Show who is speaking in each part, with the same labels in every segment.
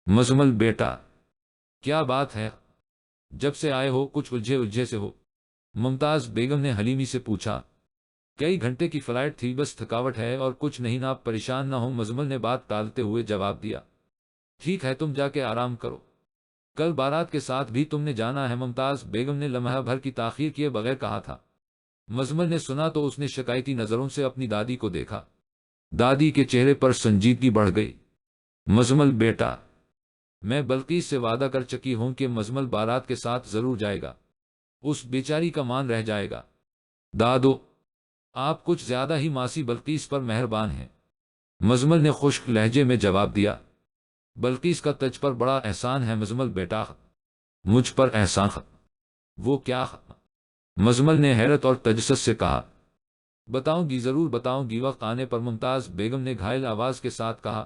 Speaker 1: مزمل بیٹا، کیا بات ہے؟ جب سے آئے ہو کچھ الجھے الجھے سے ہو؟ ممتاز بیگم نے حلیمی سے پوچھا۔ کئی گھنٹے کی فلائٹ تھی، بس تھکاوٹ ہے اور کچھ نہیں، نا آپ پریشان نہ ہو، مزمل نے بات ٹالتے ہوئے جواب دیا۔ ٹھیک ہے، تم جا کے آرام کرو، کل بارات کے ساتھ بھی تم نے جانا ہے، ممتاز بیگم نے لمحہ بھر کی تاخیر کیے بغیر کہا تھا۔ مزمل نے سنا تو اس نے شکایتی نظروں سے اپنی دادی کو دیکھا۔ دادی کے چہرے پر سنجیدگی بڑھ گئی۔ مزمل بیٹا، میں بلقیس سے وعدہ کر چکی ہوں کہ مزمل بارات کے ساتھ ضرور جائے گا، اس بیچاری کا مان رہ جائے گا۔ دادو، آپ کچھ زیادہ ہی ماسی بلقیس پر مہربان ہیں، مزمل نے خشک لہجے میں جواب دیا۔ بلقیس کا تجھ پر بڑا احسان ہے مزمل بیٹا۔ مجھ پر احسان؟ وہ کیا؟ مزمل نے حیرت اور تجسس سے کہا۔ بتاؤں گی، ضرور بتاؤں گی، وقت آنے پر، ممتاز بیگم نے گھائل آواز کے ساتھ کہا۔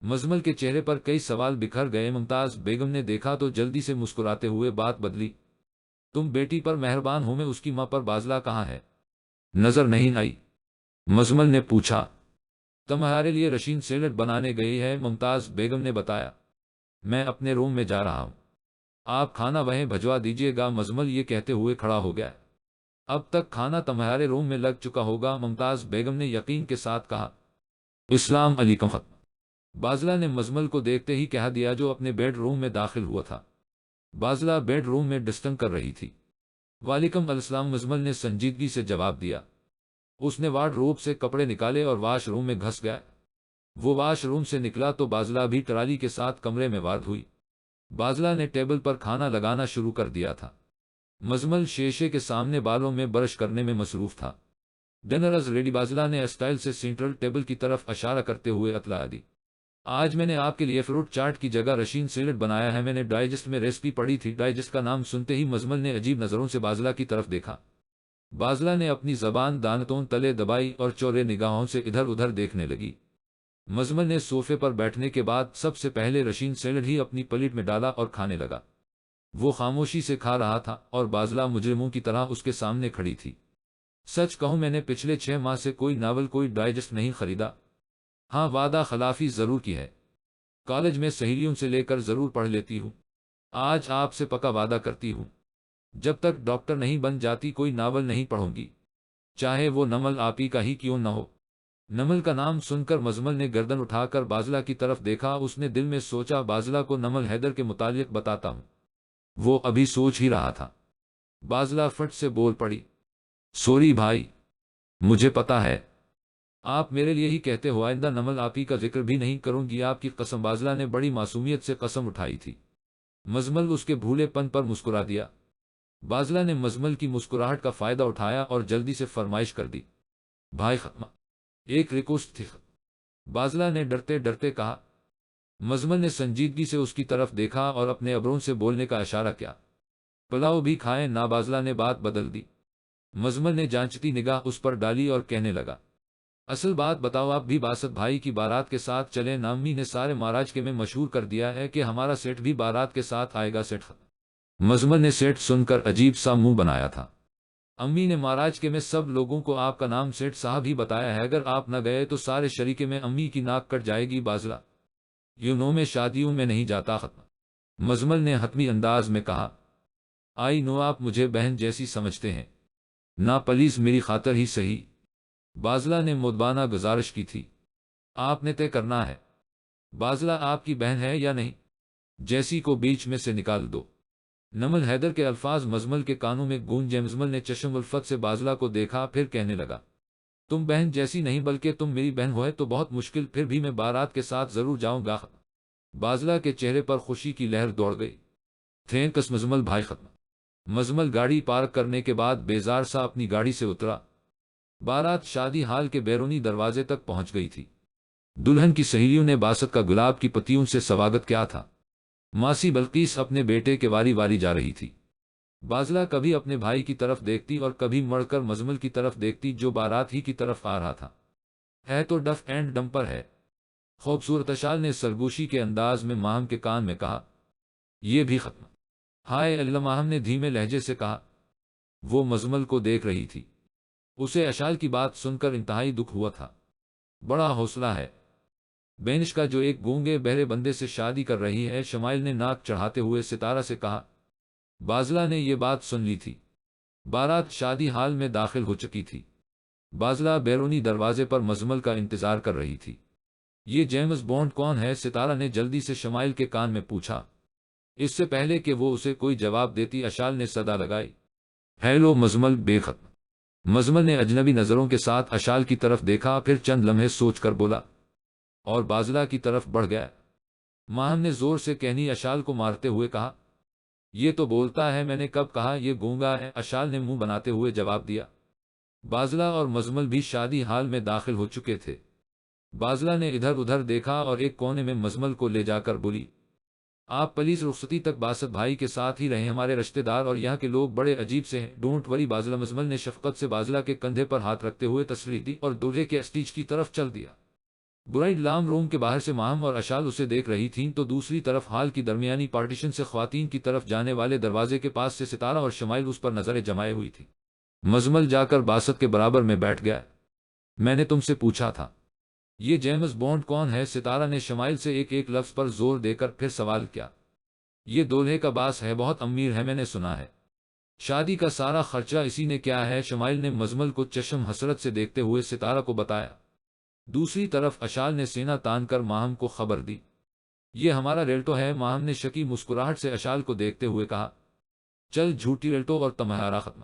Speaker 1: مزمل کے چہرے پر کئی سوال بکھر گئے۔ ممتاز بیگم نے دیکھا تو جلدی سے مسکراتے ہوئے بات بدلی۔ تم بیٹی پر مہربان ہو، میں اس کی ماں پر بازلہ کہاں ہے؟ نظر نہیں آئی؟ مزمل نے پوچھا۔ تمہارے لیے رشین سیلڈ بنانے گئی ہے، ممتاز بیگم نے بتایا۔ میں اپنے روم میں جا رہا ہوں، آپ کھانا وہیں بھجوا دیجیے گا، مزمل یہ کہتے ہوئے کھڑا ہو گیا۔ اب تک کھانا تمہارے روم میں لگ چکا ہوگا، ممتاز بیگم نے یقین کے ساتھ کہا۔ السلام علیکم۔ بازلہ نے مزمل کو دیکھتے ہی کہہ دیا، جو اپنے بیڈ روم میں داخل ہوا تھا۔ بازلہ بیڈ روم میں ڈسٹنگ کر رہی تھی۔ وعلیکم السلام، مزمل نے سنجیدگی سے جواب دیا۔ اس نے وارڈ روب سے کپڑے نکالے اور واش روم میں گھس گیا۔ وہ واش روم سے نکلا تو بازلہ بھی ٹرالی کے ساتھ کمرے میں وارد ہوئی۔ بازلہ نے ٹیبل پر کھانا لگانا شروع کر دیا تھا۔ مزمل شیشے کے سامنے بالوں میں برش کرنے میں مصروف تھا۔ ڈنر از ریڈی، بازلہ نے اسٹائل سے سینٹرل ٹیبل کی طرف اشارہ کرتے ہوئے اطلاع دی۔ آج میں نے آپ کے لیے فروٹ چاٹ کی جگہ رشین سیلڈ بنایا ہے، میں نے ڈائجسٹ میں ریسپی پڑھی تھی۔ ڈائجسٹ کا نام سنتے ہی مزمل نے عجیب نظروں سے بازلہ کی طرف دیکھا۔ بازلہ نے اپنی زبان دانتوں تلے دبائی اور چورے نگاہوں سے ادھر ادھر دیکھنے لگی۔ مزمل نے صوفے پر بیٹھنے کے بعد سب سے پہلے رشین سیلڈ ہی اپنی پلیٹ میں ڈالا اور کھانے لگا۔ وہ خاموشی سے کھا رہا تھا اور بازلہ مجرموں کی طرح اس کے سامنے کھڑی تھی۔ سچ کہوں، میں نے پچھلے 6 ماہ سے کوئی ناول، کوئی ڈائجسٹ نہیں خریدا۔ ہاں، وعدہ خلافی ضرور کی ہے، کالج میں سہیلیوں سے لے کر ضرور پڑھ لیتی ہوں۔ آج آپ سے پکا وعدہ کرتی ہوں، جب تک ڈاکٹر نہیں بن جاتی کوئی ناول نہیں پڑھوں گی، چاہے وہ نمل آپی کا ہی کیوں نہ ہو۔ نمل کا نام سن کر مزمل نے گردن اٹھا کر بازلہ کی طرف دیکھا۔ اس نے دل میں سوچا، بازلہ کو نمل حیدر کے متعلق بتاتا ہوں۔ وہ ابھی سوچ ہی رہا تھا، بازلہ فٹ سے بول پڑی۔ سوری بھائی، مجھے پتا ہے، آپ میرے لیے ہی کہتے ہو، آئندہ نمل آپی کا ذکر بھی نہیں کروں گی، آپ کی قسم۔ بازلہ نے بڑی معصومیت سے قسم اٹھائی تھی۔ مزمل اس کے بھولے پن پر مسکرا دیا۔ بازلہ نے مزمل کی مسکراہٹ کا فائدہ اٹھایا اور جلدی سے فرمائش کر دی۔ بھائی، ختم ایک ریکویسٹ تھی۔ بازلہ نے ڈرتے ڈرتے کہا۔ مزمل نے سنجیدگی سے اس کی طرف دیکھا اور اپنے ابروں سے بولنے کا اشارہ کیا۔ پلاؤ بھی کھائیں نا، بازلہ نے بات بدل دی۔ مزمل نے جانچتی نگاہ اس پر ڈالی اور کہنے لگا، اصل بات بتاؤ، آپ بھی باسط بھائی کی بارات کے ساتھ چلیں نا؟ امی نے سارے مہاراج میں مشہور کر دیا ہے کہ ہمارا سیٹ بھی بارات کے ساتھ آئے گا۔ سیٹ؟ مزمل نے سیٹ سن کر عجیب سا منہ بنایا تھا۔ امی نے مہاراج میں سب لوگوں کو آپ کا نام سیٹ صاحب ہی بتایا ہے، اگر آپ نہ گئے تو سارے شریکے میں امی کی ناک کٹ جائے گی۔ بازلہ، میں شادیوں میں نہیں جاتا۔ ختم، مزمل نے حتمی انداز میں کہا۔ آئی نو آپ مجھے بہن جیسی سمجھتے ہیں، نا پلیز میری خاطر ہی صحیح، بازلہ نے مدبانہ گزارش کی تھی۔ آپ نے طے کرنا ہے، بازلہ آپ کی بہن ہے یا نہیں، جیسی کو بیچ میں سے نکال دو۔ نمل حیدر کے الفاظ مزمل کے کانوں میں گونجے۔ مزمل نے چشم الفت سے بازلہ کو دیکھا، پھر کہنے لگا، تم بہن جیسی نہیں بلکہ تم میری بہن ہو، ہے تو بہت مشکل، پھر بھی میں بارات کے ساتھ ضرور جاؤں گا۔ بازلہ کے چہرے پر خوشی کی لہر دوڑ گئی۔ تھینکس مزمل بھائی۔ ختم، مزمل گاڑی پارک کرنے کے بعد بیزار سا اپنی گاڑی سے اترا۔ بارات شادی ہال کے بیرونی دروازے تک پہنچ گئی تھی۔ دلہن کی سہیلیوں نے باسط کا گلاب کی پتیوں سے سواگت کیا تھا۔ ماسی بلقیس اپنے بیٹے کے واری واری جا رہی تھی۔ بازلہ کبھی اپنے بھائی کی طرف دیکھتی اور کبھی مڑ کر مزمل کی طرف دیکھتی، جو بارات ہی کی طرف آ رہا تھا۔ ہے تو ڈف اینڈ ڈمپر ہے، خوبصورت اشال نے سرگوشی کے انداز میں ماہم کے کان میں کہا۔ یہ بھی ختم؟ ہائے اللہ، ماہم نے دھیمے لہجے سے کہا۔ وہ مزمل کو دیکھ رہی تھی۔ اسے اشال کی بات سن کر انتہائی دکھ ہوا تھا۔ بڑا حوصلہ ہے، بینش کا جو ایک گونگے بہرے بندے سے شادی کر رہی ہے، شمائل نے ناک چڑھاتے ہوئے ستارہ سے کہا۔ بازلہ نے یہ بات سن لی تھی۔ بارات شادی ہال میں داخل ہو چکی تھی۔ بازلہ بیرونی دروازے پر مزمل کا انتظار کر رہی تھی۔ یہ جیمز بونڈ کون ہے؟ ستارہ نے جلدی سے شمائل کے کان میں پوچھا۔ اس سے پہلے کہ وہ اسے کوئی جواب دیتی، اشال نے صدا لگائی، ہیلو مزمل بے ختم۔ مزمل نے اجنبی نظروں کے ساتھ اشال کی طرف دیکھا، پھر چند لمحے سوچ کر بولا اور بازلہ کی طرف بڑھ گیا۔ ماہم نے زور سے کہنی اشال کو مارتے ہوئے کہا، یہ تو بولتا ہے، میں نے کب کہا یہ گونگا ہے؟ اشال نے منہ بناتے ہوئے جواب دیا۔ بازلہ اور مزمل بھی شادی ہال میں داخل ہو چکے تھے۔ بازلہ نے ادھر ادھر دیکھا اور ایک کونے میں مزمل کو لے جا کر بولی، آپ پلیز رخصتی تک باسط بھائی کے ساتھ ہی رہیں، ہمارے رشتہ دار اور یہاں کے لوگ بڑے عجیب سے ہیں۔ ڈونٹ وری بازلہ، مزمل نے شفقت سے بازلہ کے کندھے پر ہاتھ رکھتے ہوئے تسلی دی اور دولہے کے اسٹیج کی طرف چل دیا۔ برائڈ لام روم کے باہر سے ماہم اور اشال اسے دیکھ رہی تھیں، تو دوسری طرف ہال کی درمیانی پارٹیشن سے خواتین کی طرف جانے والے دروازے کے پاس سے ستارہ اور شمائل اس پر نظریں جمائے ہوئی تھی۔ مزمل جا کر باسط کے برابر میں بیٹھ گیا۔ میں نے تم سے پوچھا تھا، یہ جیمز بونڈ کون ہے؟ ستارہ نے شمائل سے ایک ایک لفظ پر زور دے کر پھر سوال کیا۔ یہ دولہے کا باس ہے، بہت امیر ہے، میں نے سنا ہے، شادی کا سارا خرچہ اسی نے کیا ہے۔ شمائل نے مزمل کو چشم حسرت سے دیکھتے ہوئے ستارہ کو بتایا۔ دوسری طرف اشال نے سینہ تان کر ماہم کو خبر دی۔ یہ ہمارا ریلٹو ہے، ماہم نے شکی مسکراہٹ سے اشال کو دیکھتے ہوئے کہا۔ چل جھوٹی ریلٹو اور تمہارا ختم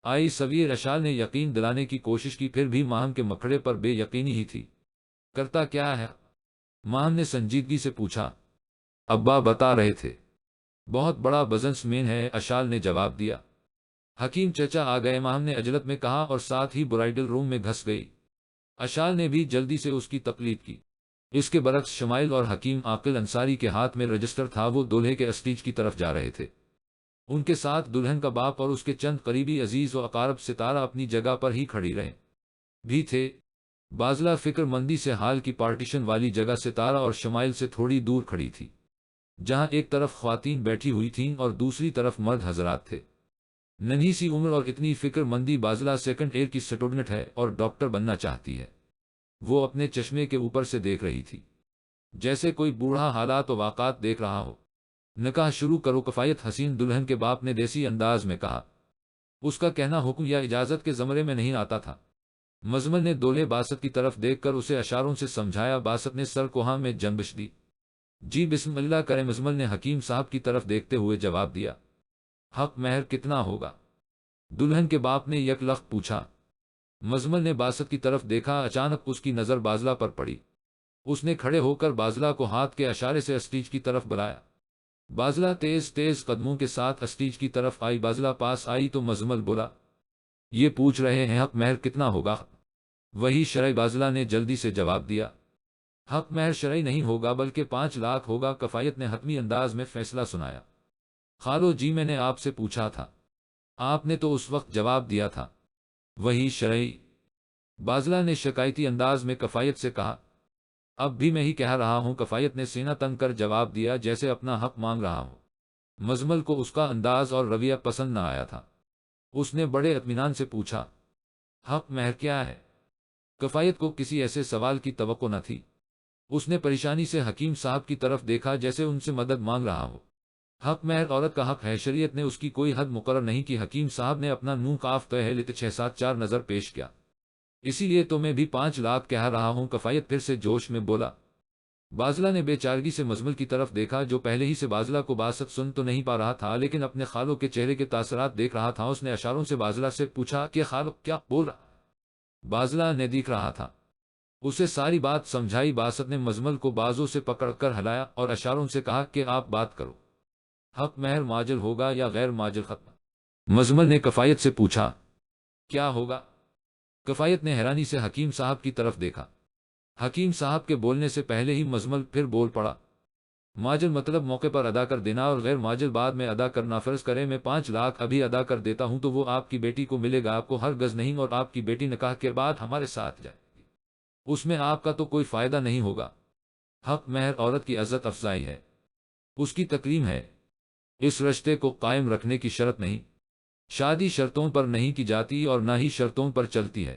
Speaker 1: آئی سویر، اشال نے یقین دلانے کی کوشش کی، پھر بھی ماہم کے مکھڑے پر بے یقینی ہی تھی۔ کرتا کیا ہے؟ ماہم نے سنجیدگی سے پوچھا۔ ابا بتا رہے تھے، بہت بڑا بزنس مین ہے، اشال نے جواب دیا۔ حکیم چچا آ گئے، ماہم نے عجلت میں کہا اور ساتھ ہی برائڈل روم میں گھس گئی۔ اشال نے بھی جلدی سے اس کی تقلید کی۔ اس کے برعکس شمائل اور حکیم عاقل انصاری کے ہاتھ میں رجسٹر تھا، وہ دولہے کے اسٹیج کی طرف جا رہے تھے۔ ان کے ساتھ دلہن کا باپ اور اس کے چند قریبی عزیز و اقارب۔ ستارہ اپنی جگہ پر ہی کھڑی رہے بھی تھے۔ بازلہ فکر مندی سے ہال کی پارٹیشن والی جگہ ستارہ اور شمائل سے تھوڑی دور کھڑی تھی، جہاں ایک طرف خواتین بیٹھی ہوئی تھیں اور دوسری طرف مرد حضرات تھے۔ ننھی سی عمر اور اتنی فکر مندی، بازلہ سیکنڈ ایئر کی اسٹوڈنٹ ہے اور ڈاکٹر بننا چاہتی ہے۔ وہ اپنے چشمے کے اوپر سے دیکھ رہی تھی، جیسے کوئی بوڑھا حالات و واقعات دیکھ رہا ہو۔ نکاح شروع کرو، کفایت حسین دلہن کے باپ نے دیسی انداز میں کہا۔ اس کا کہنا حکم یا اجازت کے زمرے میں نہیں آتا تھا۔ مزمل نے دولہے باسط کی طرف دیکھ کر اسے اشاروں سے سمجھایا۔ باسط نے سر کو ہاں میں جنبش دی۔ جی بسم اللہ کرے، مزمل نے حکیم صاحب کی طرف دیکھتے ہوئے جواب دیا۔ حق مہر کتنا ہوگا؟ دلہن کے باپ نے یک لخت پوچھا۔ مزمل نے باسط کی طرف دیکھا، اچانک اس کی نظر بازلہ پر پڑی۔ اس نے کھڑے ہو کر بازلہ کو ہاتھ کے اشارے سے اسٹیج کی طرف بلایا۔ بازلہ تیز تیز قدموں کے ساتھ اسٹیج کی طرف آئی۔ بازلہ پاس آئی تو مزمل بولا، یہ پوچھ رہے ہیں حق مہر کتنا ہوگا؟ وہی شرعی، بازلہ نے جلدی سے جواب دیا۔ حق مہر شرعی نہیں ہوگا بلکہ 5 لاکھ ہوگا، کفایت نے حتمی انداز میں فیصلہ سنایا۔ خالو جی، میں نے آپ سے پوچھا تھا، آپ نے تو اس وقت جواب دیا تھا وہی شرعی، بازلہ نے شکایتی انداز میں کفایت سے کہا۔ اب بھی میں ہی کہہ رہا ہوں، کفایت نے سینہ تنگ کر جواب دیا، جیسے اپنا حق مانگ رہا ہوں۔ مزمل کو اس کا انداز اور رویہ پسند نہ آیا تھا۔ اس نے بڑے اطمینان سے پوچھا، حق مہر کیا ہے؟ کفایت کو کسی ایسے سوال کی توقع نہ تھی۔ اس نے پریشانی سے حکیم صاحب کی طرف دیکھا، جیسے ان سے مدد مانگ رہا ہو۔ حق مہر عورت کا حق ہے، شریعت نے اس کی کوئی حد مقرر نہیں کی۔ حکیم صاحب نے اپنا نون قاف تہلت 674 نظر پیش کیا۔ اسی لیے تو میں بھی 5 لاکھ کہہ رہا ہوں، کفایت پھر سے جوش میں بولا۔ بازلہ نے بے چارگی سے مزمل کی طرف دیکھا، جو پہلے ہی سے بازلہ کو باسط سن تو نہیں پا رہا تھا، لیکن اپنے خالوں کے چہرے کے تاثرات دیکھ رہا تھا۔ اس نے اشاروں سے بازلہ سے پوچھا کہ خالو کیا بول رہا؟ بازلہ نے دیکھ رہا تھا، اسے ساری بات سمجھائی۔ باسط نے مزمل کو بازوں سے پکڑ کر ہلایا اور اشاروں سے کہا کہ آپ بات کرو، حق مہر ماجل ہوگا یا غیر ماجل؟ ختم مزمل نے کفایت سے پوچھا۔ کیا ہوگا؟ کفایت نے حیرانی سے حکیم صاحب کی طرف دیکھا۔ حکیم صاحب کے بولنے سے پہلے ہی مزمل پھر بول پڑا۔ ماجل مطلب موقع پر ادا کر دینا، اور غیر ماجل بعد میں ادا کرنا۔ فرض کرے میں 5 لاکھ ابھی ادا کر دیتا ہوں تو وہ آپ کی بیٹی کو ملے گا، آپ کو ہر گز نہیں، اور آپ کی بیٹی نکاح کے بعد ہمارے ساتھ جائے گی، اس میں آپ کا تو کوئی فائدہ نہیں ہوگا۔ حق مہر عورت کی عزت افزائی ہے، اس کی تکریم ہے، اس رشتے کو قائم رکھنے کی شرط نہیں۔ شادی شرطوں پر نہیں کی جاتی اور نہ ہی شرطوں پر چلتی ہے۔